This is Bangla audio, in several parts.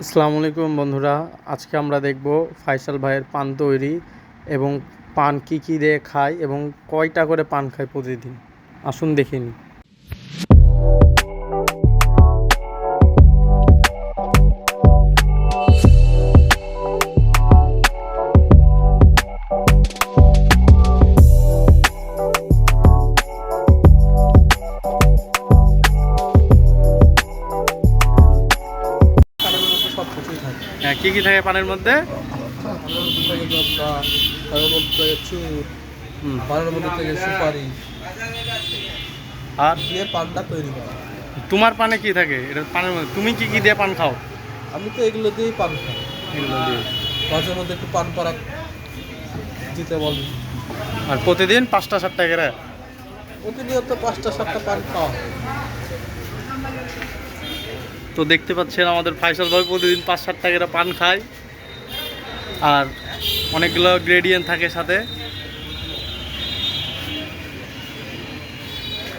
আসসালামু আলাইকুম বন্ধুরা, আজকে আমরা দেখব ফাইসাল ভাইয়ের পান তৈরি এবং পান কি দিয়ে খায় এবং কয়টা করে পান খায় প্রতিদিন। আসুন দেখে নিই। সব কিছুই থাকে। হ্যাঁ, কি থাকে পানের মধ্যে? পানের মধ্যে থাকে জর্দা, পানের মধ্যে থাকে চুর, পানের মধ্যে থাকে সুপারি আর দিয়ে পানটা তৈরি করা। তোমার পানে কি থাকে? এটা পানের মধ্যে তুমি কি দিয়ে পান খাও? আমি তো এগুলো দিয়েই পান খাই। এগুলো দিয়ে। মাঝে মধ্যে একটু পান পাড়া দিতে বলি। আর প্রতিদিন 5টা-7টা করে? প্রতিনিয়ত 5টা-7টা পান খাওয়া হয়। তো দেখতে পাচ্ছেন আমাদের ফাইসাল ভাই প্রতিদিন 5-7টা করে পান খায় আর অনেকগুলো গ্রেডিয়েন্ট থাকে সাথে।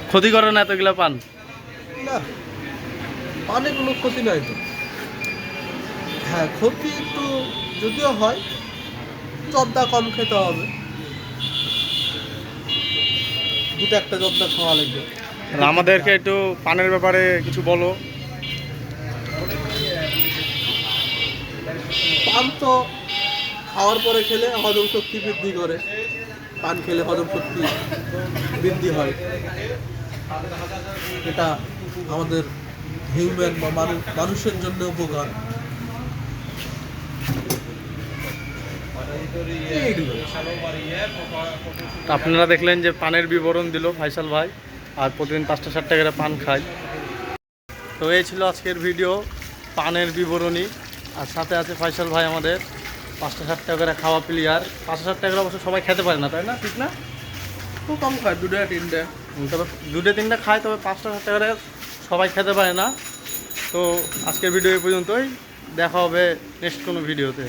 ক্ষতি করে না এতগুলো পান? না, পানে কোনো ক্ষতি নাই তো। হ্যাঁ, ক্ষতি একটু যদিও হয়, জর্দা কম খেতে হবে। দুটো একটা জর্দা খাওয়া লাগবে। আর আমাদেরকে একটু পানের ব্যাপারে কিছু বলো। পান তো খাওয়ার পরে খেলে হজম শক্তি বৃদ্ধি করে। পান খেলে হজম শক্তি বৃদ্ধি হয়। এটা আমাদের হিউম্যান বা মানুষের জন্য উপকার। এইগুলো। তো আপনারা দেখলেন যে পানের বিবরণ দিল ফাইসাল ভাই, আর প্রতিদিন 5টা-7টা করে পান খায়। তো এই ছিল আজকের ভিডিও, পানের বিবরণী। আর সাথে আছে ফাইসাল ভাই আমাদের 5টা-7টা করে খাওয়া প্লেয়ার। 5টা-7টা করে অবশ্য সবাই খেতে পারে না, তাই না? ঠিক না? খুব কম খায়, 2-3টা। তবে 2-3টা খায়, তবে 5টা-7টা করে সবাই খেতে পারে না। তো আজকের ভিডিও এই পর্যন্তই, দেখা হবে নেক্সট কোনো ভিডিওতে।